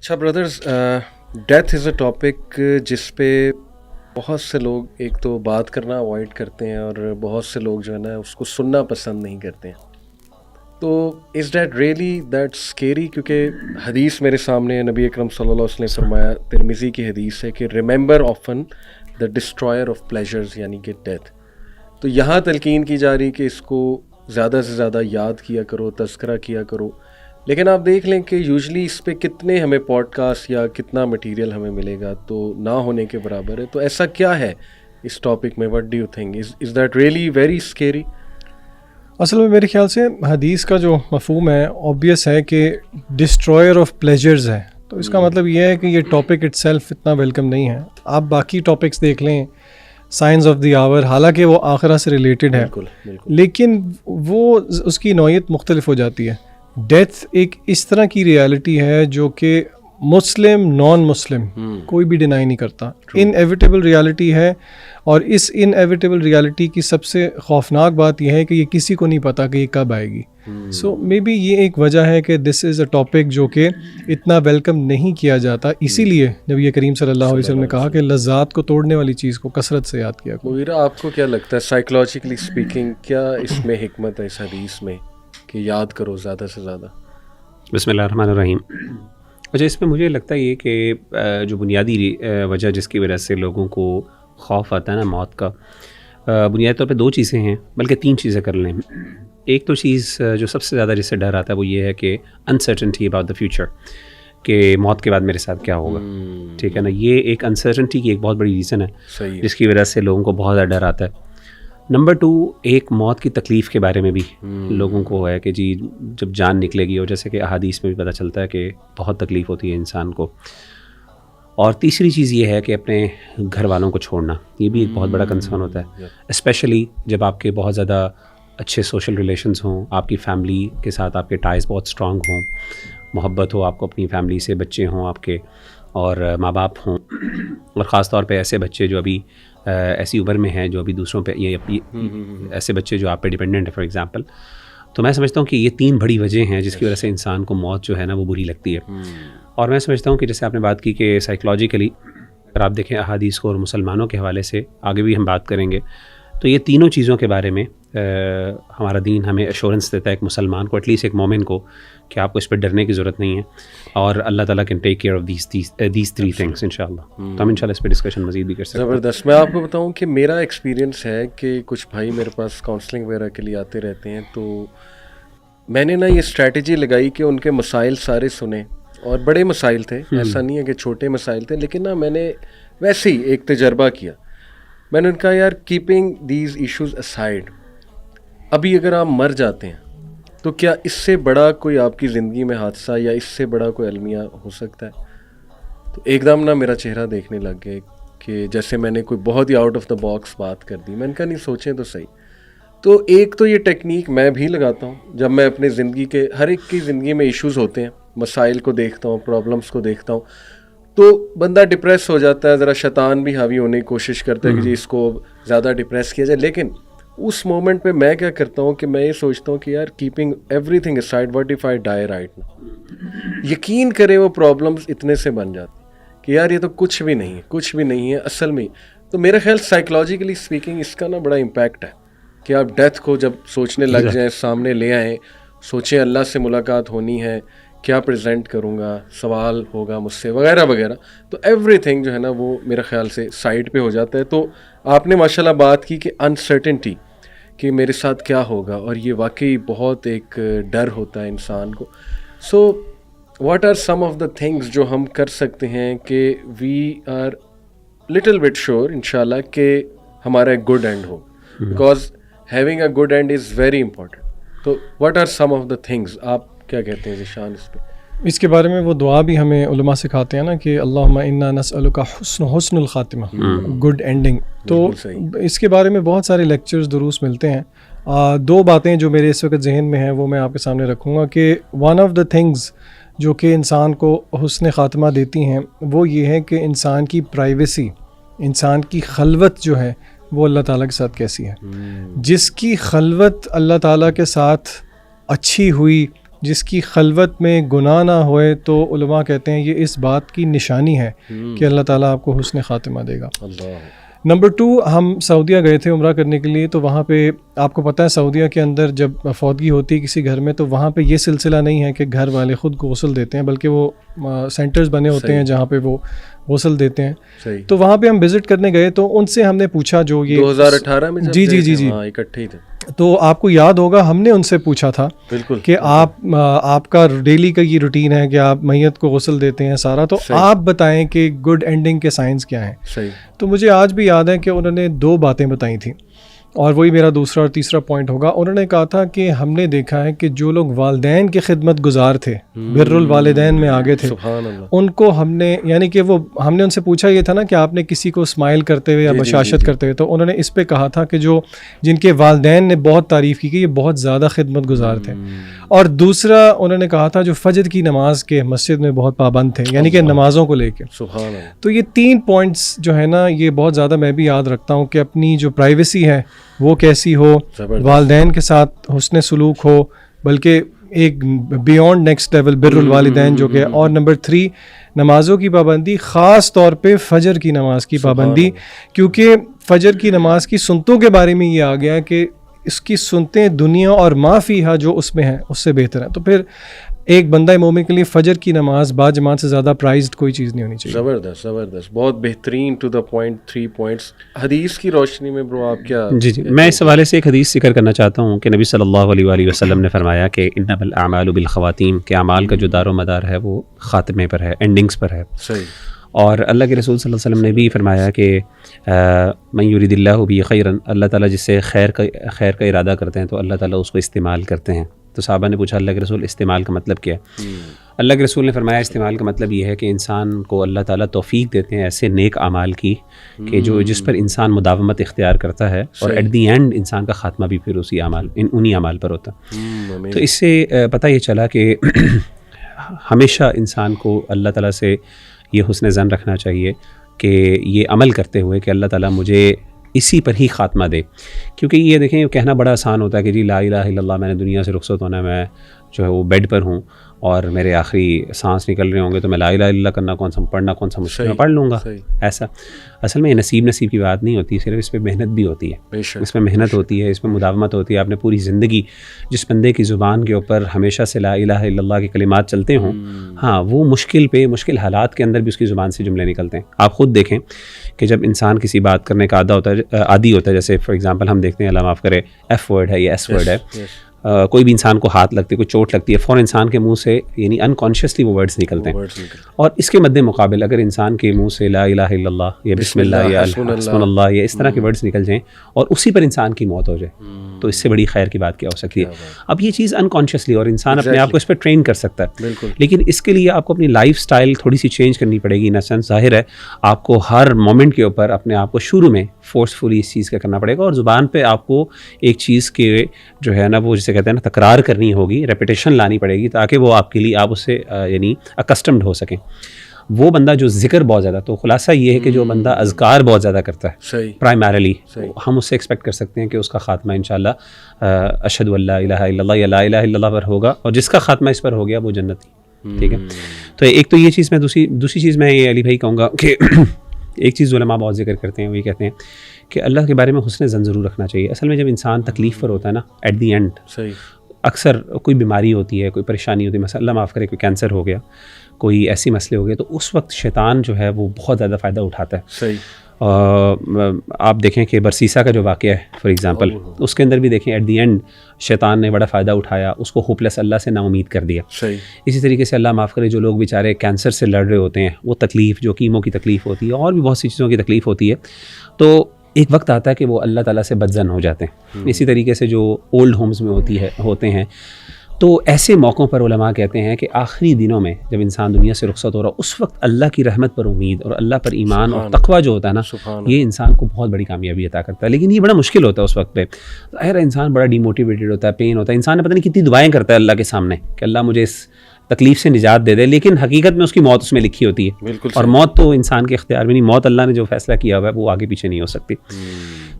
اچھا brothers, death is a topic جس پہ بہت سے لوگ ایک تو بات کرنا اوائڈ کرتے ہیں اور بہت سے لوگ جو ہے نا اس کو سننا پسند نہیں کرتے ہیں. تو is that really that scary? کیونکہ حدیث میرے سامنے نبی اکرم صلی اللہ علیہ وسلم نے فرمایا، ترمذی کی حدیث ہے کہ remember often the destroyer of pleasures, یعنی کہ ڈیتھ. تو یہاں تلقین کی جا رہی کہ اس کو زیادہ سے زیادہ یاد کیا کرو، تذکرہ کیا کرو. لیکن آپ دیکھ لیں کہ یوزلی اس پہ کتنے ہمیں پوڈ کاسٹ یا کتنا مٹیریل ہمیں ملے گا تو نہ ہونے کے برابر ہے. تو ایسا کیا ہے اس ٹاپک میں؟ What do you think? Is that really very scary? اصل میں میرے خیال سے حدیث کا جو مفہوم ہے آبویس ہے کہ ڈسٹرائر آف پلیجرز ہے. تو اس کا مطلب یہ ہے کہ یہ ٹاپک اٹ سیلف اتنا ویلکم نہیں ہے. آپ باقی ٹاپکس دیکھ لیں، سائنس آف دی آور، حالانکہ وہ آخرہ سے ریلیٹڈ ہے، لیکن وہ اس کی نوعیت مختلف ہو جاتی ہے. ڈیتھ ایک اس طرح کی ریالٹی ہے جو کہ مسلم نان مسلم کوئی بھی ڈینائی نہیں کرتا. انیویٹیبل ریالٹی ہے، اور اس انیویٹیبل ریالٹی کی سب سے خوفناک بات یہ ہے کہ یہ کسی کو نہیں پتا کہ یہ کب آئے گی. سو مے بی یہ ایک وجہ ہے کہ دس از اے ٹاپک جو کہ اتنا ویلکم نہیں کیا جاتا. اسی لیے نبی کریم صلی اللہ علیہ وسلم نے کہا کہ لذات کو توڑنے والی چیز کو کثرت سے یاد کیا کرو. مغیرہ، آپ کو کیا لگتا ہے سائیکولوجیکلی اسپیکنگ کیا اس میں حکمت ہے اس حدیث میں کہ یاد کرو زیادہ سے زیادہ؟ بسم اللہ الرحمن الرحیم. اچھا، اس میں مجھے لگتا ہے یہ کہ جو بنیادی وجہ جس کی وجہ سے لوگوں کو خوف آتا ہے نا موت کا، بنیادی طور پہ دو چیزیں ہیں، بلکہ تین چیزیں کر لیں. ایک تو چیز جو سب سے زیادہ جس سے ڈر آتا ہے وہ یہ ہے کہ انسرٹنٹی اباؤٹ دا فیوچر، کہ موت کے بعد میرے ساتھ کیا ہوگا. ٹھیک ہے نا، یہ ایک انسرٹنٹی کی ایک بہت بڑی ریزن ہے جس کی وجہ سے لوگوں کو بہت زیادہ ڈر آتا ہے. نمبر 2، ایک موت کی تکلیف کے بارے میں بھی لوگوں کو ہے کہ جی جب جان نکلے گی، اور جیسے کہ احادیث میں بھی پتہ چلتا ہے کہ بہت تکلیف ہوتی ہے انسان کو. اور تیسری چیز یہ ہے کہ اپنے گھر والوں کو چھوڑنا، یہ بھی ایک بہت بڑا کنسرن ہوتا ہے، اسپیشلی جب آپ کے بہت زیادہ اچھے سوشل ریلیشنز ہوں، آپ کی فیملی کے ساتھ آپ کے ٹائز بہت اسٹرانگ ہوں، محبت ہو آپ کو اپنی فیملی سے، بچے ہوں آپ کے اور ماں باپ ہوں، اور خاص طور پہ ایسے بچے جو ابھی ایسی عمر میں ہیں جو ابھی دوسروں پہ، یہ ایسے بچے جو آپ پہ ڈیپینڈنٹ ہے فار ایگزامپل. تو میں سمجھتا ہوں کہ یہ تین بڑی وجہ ہیں جس کی وجہ سے انسان کو موت جو ہے نا وہ بری لگتی ہے. اور میں سمجھتا ہوں کہ جیسے آپ نے بات کی کہ سائیکولوجیکلی اگر آپ دیکھیں احادیث کو اور مسلمانوں کے حوالے سے آگے بھی ہم بات کریں گے، تو یہ تینوں چیزوں کے بارے میں ہمارا دین ہمیں ایشورنس دیتا ہے ایک مسلمان کو، ایٹ لیسٹ ایک مومن کو، کہ آپ کو اس پہ ڈرنے کی ضرورت نہیں ہے، اور اللہ تعالیٰ can take care of these three things انشاءاللہ. تو ہم انشاءاللہ اس پہ ڈسکشن مزید بھی کر سکتے ہیں. زبردست. میں آپ کو بتاؤں کہ میرا ایکسپیرینس ہے کہ کچھ بھائی میرے پاس کاؤنسلنگ وغیرہ کے لیے آتے رہتے ہیں، تو میں نے نا یہ اسٹریٹجی لگائی کہ ان کے مسائل سارے سنے، اور بڑے مسائل تھے، ایسا نہیں ہے کہ چھوٹے مسائل تھے، لیکن نا میں نے ویسے ہی ایک تجربہ کیا. میں نے ان کا یار کیپنگ دیز ایشوز اسائڈ، ابھی اگر آپ مر جاتے ہیں تو کیا اس سے بڑا کوئی آپ کی زندگی میں حادثہ یا اس سے بڑا کوئی المیہ ہو سکتا ہے؟ تو ایک دم نا میرا چہرہ دیکھنے لگ گئے کہ جیسے میں نے کوئی بہت ہی آؤٹ آف دا باکس بات کر دی. میں نے کہا نہیں، سوچیں تو صحیح. تو ایک تو یہ ٹیکنیک میں بھی لگاتا ہوں جب میں اپنے زندگی کے، ہر ایک کی زندگی میں ایشوز ہوتے ہیں، مسائل کو دیکھتا ہوں، پرابلمس کو دیکھتا ہوں، تو بندہ ڈپریس ہو جاتا ہے، ذرا شیطان بھی حاوی ہونے کی کوشش کرتا ہے کہ جی اس کو زیادہ ڈپریس کیا جائے. لیکن اس مومنٹ پہ میں کیا کرتا ہوں کہ میں یہ سوچتا ہوں کہ یار keeping every thing aside, what if I dye right now. یقین کریں وہ پرابلمس اتنے سے بن جاتی کہ یار یہ تو کچھ بھی نہیں ہے، کچھ بھی نہیں ہے اصل میں. تو میرا خیال سائیکولوجیکلی اسپیکنگ اس کا نا بڑا امپیکٹ ہے کہ آپ ڈیتھ کو جب سوچنے لگ جائیں، سامنے لے آئیں، سوچیں اللہ سے ملاقات ہونی ہے، کیا پریزنٹ کروں گا، سوال ہوگا مجھ سے وغیرہ وغیرہ، تو ایوری تھنگ جو ہے نا وہ میرا خیال سے سائڈ پہ ہو جاتا ہے. تو آپ نے ماشاء اللہ بات کی کہ انسرٹنٹی، کہ میرے ساتھ کیا ہوگا، اور یہ واقعی بہت ایک ڈر ہوتا ہے انسان کو. So what are some of the things جو ہم کر سکتے ہیں کہ we are little bit sure انشاءاللہ کہ ہمارا ایک گڈ اینڈ ہو، because having a good end is very important. تو what are some of the things? آپ کیا کہتے ہیں ذیشان اس پہ؟ اس کے بارے میں وہ دعا بھی ہمیں علماء سکھاتے ہیں نا کہ اللہم انا نسألک حسن الخاتمہ، گڈ اینڈنگ. تو اس کے بارے میں بہت سارے لیکچرز دروس ملتے ہیں. دو باتیں جو میرے اس وقت ذہن میں ہیں وہ میں آپ کے سامنے رکھوں گا کہ ون آف دا تھنگز جو کہ انسان کو حسن خاتمہ دیتی ہیں وہ یہ ہے کہ انسان کی پرائیویسی، انسان کی خلوت جو ہے وہ اللہ تعالیٰ کے ساتھ کیسی ہے. جس کی خلوت اللہ تعالیٰ کے ساتھ اچھی ہوئی جس کی خلوت میں گناہ نہ ہوئے تو علماء کہتے ہیں یہ اس بات کی نشانی ہے کہ اللہ تعالیٰ آپ کو حسن خاتمہ دے گا. نمبر 2، ہم سعودیہ گئے تھے عمرہ کرنے کے لیے، تو وہاں پہ آپ کو پتہ ہے سعودیہ کے اندر جب فوتگی ہوتی ہے کسی گھر میں تو وہاں پہ یہ سلسلہ نہیں ہے کہ گھر والے خود کو غسل دیتے ہیں، بلکہ وہ سینٹرز بنے ہوتے ہیں جہاں پہ وہ غسل دیتے ہیں. تو وہاں پہ ہم وزٹ کرنے گئے تو ان سے ہم نے پوچھا، جو یہ 2018 میں جی اکٹھے ہی تھے، تو آپ کو یاد ہوگا ہم نے ان سے پوچھا تھا کہ آپ کا ڈیلی کا یہ روٹین ہے کہ آپ میت کو غسل دیتے ہیں سارا، تو آپ بتائیں کہ گڈ اینڈنگ کے سائنس کیا ہیں. تو مجھے آج بھی یاد ہے کہ انہوں نے 2 باتیں بتائی تھیں، اور وہی میرا دوسرا اور تیسرا پوائنٹ ہوگا. انہوں نے کہا تھا کہ ہم نے دیکھا ہے کہ جو لوگ والدین کی خدمت گزار تھے، بر الوالدین میں آگے تھے، ان کو ہم نے، یعنی کہ وہ ہم نے ان سے پوچھا یہ تھا نا کہ آپ نے کسی کو اسمائل کرتے ہوئے یا بشاشت کرتے ہوئے، تو انہوں نے اس پہ کہا تھا کہ جو جن کے والدین نے بہت تعریف کی کہ یہ بہت زیادہ خدمت گزار تھے. اور دوسرا انہوں نے کہا تھا جو فجر کی نماز کے مسجد میں بہت پابند تھے، یعنی کہ نمازوں کو لے کے. تو یہ 3 پوائنٹس جو ہے نا، یہ بہت زیادہ میں بھی یاد رکھتا ہوں کہ اپنی جو پرائیویسی ہے وہ کیسی ہو، والدین کے ساتھ حسن سلوک ہو، بلکہ ایک بیونڈ نیکسٹ لیول بر الوالدین جو کہ. اور نمبر 3 نمازوں کی پابندی، خاص طور پہ فجر کی نماز کی پابندی، کیونکہ فجر کی نماز کی سنتوں کے بارے میں یہ آ گیا کہ اس کی سنتیں دنیا اور ما فیہا جو اس میں ہیں اس سے بہتر ہیں. تو پھر ایک بندہ مومن کے لیے فجر کی نماز با جماعت سے زیادہ پرائزڈ کوئی چیز نہیں ہونی چاہیے. زبردست، بہت بہترین، ٹو دا پوائنٹ 3 پوائنٹس. حدیث کی روشنی میں برو آپ کیا؟ جی میں اس حوالے سے ایک حدیث ذکر کرنا چاہتا ہوں کہ نبی صلی اللہ علیہ وآلہ وسلم نے فرمایا کہ انما الاعمال بالخواتیم، کہ اعمال کا جو دار و مدار ہے وہ خاتمے پر ہے، اینڈنگز پر ہے. صحیح. اور اللہ کے رسول صلی اللہ علیہ وسلم نے بھی فرمایا کہ من یرید اللہ بہ خیرا، اللہ تعالیٰ جس سے خیر کا ارادہ کرتے ہیں تو اللہ تعالیٰ اس کو استعمال کرتے ہیں. تو صحابہ نے پوچھا اللہ کے رسول استعمال کا مطلب کیا ہے؟ اللہ کے رسول نے فرمایا استعمال کا مطلب یہ ہے کہ انسان کو اللہ تعالیٰ توفیق دیتے ہیں ایسے نیک اعمال کی کہ جس پر انسان مداومت اختیار کرتا ہے، اور ایٹ دی اینڈ انسان کا خاتمہ بھی پھر انہی اعمال پر ہوتا. تو اس سے پتہ یہ چلا کہ ہمیشہ انسان کو اللہ تعالیٰ سے یہ حسن ظن رکھنا چاہیے کہ یہ عمل کرتے ہوئے کہ اللہ تعالیٰ مجھے اسی پر ہی خاتمہ دے. کیونکہ یہ دیکھیں یہ کہنا بڑا آسان ہوتا ہے کہ جی لا الہ الا اللہ، میں نے دنیا سے رخصت ہونا ہے، میں جو ہے وہ بیڈ پر ہوں اور میرے آخری سانس نکل رہے ہوں گے تو میں لا الہ الا اللہ کرنا پڑھنا کون سا مشکل میں پڑھ لوں گا. ایسا اصل میں یہ نصیب کی بات نہیں ہوتی، صرف اس پہ محنت بھی ہوتی ہے، اس میں محنت ہوتی ہے، اس میں مداومت ہوتی ہے. آپ نے پوری زندگی جس بندے کی زبان کے اوپر ہمیشہ سے لا الہ الا اللہ کے کلمات چلتے ہوں، ہاں وہ مشکل حالات کے اندر بھی اس کی زبان سے جملے نکلتے ہیں. آپ خود دیکھیں کہ جب انسان کسی بات کرنے کا عادی ہوتا ہے، جیسے فار ایگزامپل ہم دیکھتے ہیں اللہ معاف کرے ایف ورڈ ہے یا ایس ورڈ ہے، کوئی بھی انسان کو ہاتھ لگتی ہے، کوئی چوٹ لگتی ہے، فوراً انسان کے منہ سے یعنی انکانشیسلی وہ ورڈز نکلتے ہیں. اور اس کے مد مقابل اگر انسان کے منہ سے لا الہ الا اللہ یا بسم اللہ یا حسبنا اللہ یا اس طرح کے ورڈز نکل جائیں اور اسی پر انسان کی موت ہو جائے، تو اس سے بڑی خیر کی بات کیا ہو سکتی ہے. اب یہ چیز انکانشیسلی اور انسان اپنے آپ کو اس پہ ٹرین کر سکتا ہے، لیکن اس کے لیے آپ کو اپنی لائف سٹائل تھوڑی سی چینج کرنی پڑے گی. ان اے سینس ظاہر ہے آپ کو ہر مومنٹ کے اوپر اپنے آپ کو شروع میں فورسفلی اس چیز کا کرنا پڑے گا، اور زبان پہ آپ کو ایک چیز کے جو ہے نا وہ جسے کہتے ہیں نا تکرار کرنی ہوگی، ریپیٹیشن لانی پڑے گی تاکہ وہ آپ کے لیے آپ اس سے یعنی اکسٹمڈ ہو سکیں. وہ بندہ جو ذکر بہت زیادہ، تو خلاصہ یہ ہے کہ جو بندہ اذکار بہت زیادہ کرتا ہے پرائمرلی، ہم اس سے ایکسپیکٹ کر سکتے ہیں کہ اس کا خاتمہ انشاءاللہ اشہد ان لا الہ الا اللہ یا لا الہ الا اللہ پر ہوگا، اور جس کا خاتمہ اس پر ہو گیا وہ جنتی. ٹھیک ہے. تو ایک تو یہ چیز میں دوسری چیز میں یہ علی بھائی کہوں گا کہ ایک چیز علماء بہت ذکر کرتے ہیں، وہ یہ کہتے ہیں کہ اللہ کے بارے میں حسن ظن ضرور رکھنا چاہیے. اصل میں جب انسان تکلیف پر ہوتا ہے نا، ایٹ دی اینڈ اکثر کوئی بیماری ہوتی ہے، کوئی پریشانی ہوتی ہے، مثلا اللہ معاف کرے کوئی کینسر ہو گیا، کوئی ایسی مسئلے ہو گئے، تو اس وقت شیطان جو ہے وہ بہت زیادہ فائدہ اٹھاتا ہے. آپ دیکھیں کہ برسیسا کا جو واقعہ ہے فار ایگزامپل، اس کے اندر بھی دیکھیں ایٹ دی اینڈ شیطان نے بڑا فائدہ اٹھایا، اس کو ہوپلیس اللہ سے نا امید کر دیا. اسی طریقے سے اللہ معاف کرے جو لوگ بیچارے کینسر سے لڑ رہے ہوتے ہیں، وہ تکلیف جو کیمو کی تکلیف ہوتی ہے اور بھی بہت سی چیزوں کی تکلیف ہوتی ہے، تو ایک وقت آتا ہے کہ وہ اللہ تعالیٰ سے بدظن ہو جاتے ہیں. اسی طریقے سے جو اولڈ ہومز میں ہوتے ہیں، تو ایسے موقعوں پر علماء کہتے ہیں کہ آخری دنوں میں جب انسان دنیا سے رخصت ہو رہا اس وقت اللہ کی رحمت پر امید اور اللہ پر ایمان اور تقوی جو ہوتا ہے نا، یہ انسان کو بہت بڑی کامیابی عطا کرتا ہے. لیکن یہ بڑا مشکل ہوتا ہے اس وقت پہ. ظاہر ہے انسان بڑا ڈی موٹیویٹڈ ہوتا ہے، پین ہوتا ہے، انسان نے پتہ نہیں کتنی دعائیں کرتا ہے اللہ کے سامنے کہ اللہ مجھے اس تکلیف سے نجات دے دے, لیکن حقیقت میں اس کی موت اس میں لکھی ہوتی ہے, بالکل اور موت تو انسان کے اختیار میں نہیں, موت اللہ نے جو فیصلہ کیا ہوا ہے وہ آگے پیچھے نہیں ہو سکتی.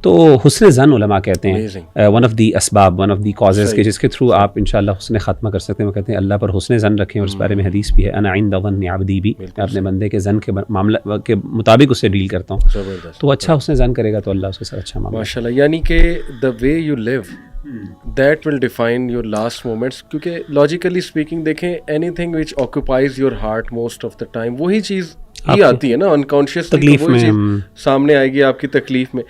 تو حسن ظن علماء کہتے ہیں ون آف دی اسباب, ون آف دی کازز کے جس کے تھرو آپ انشاءاللہ حسن خاتمہ کر سکتے ہیں. وہ کہتے ہیں اللہ پر حسن ظن رکھیں, اور اس بارے میں حدیث بھی ہے, انا عند ظن عبدی بھی, میں اپنے بندے کے ظن کے معاملہ کے مطابق اس سے ڈیل کرتا ہوں. تو اچھا حسن ظن کرے گا تو اللہ اس کے ساتھ اچھا معاملہ. ماشاءاللہ, یعنی کہ the way you live that will define your last moments, کیونکہ لاجیکلی اسپیکنگ دیکھیں anything which occupies your heart most of the time وہی چیز ہی آتی ہے نا, انکانشیس تکلیف میں سامنے آئے گی آپ کی تکلیف میں.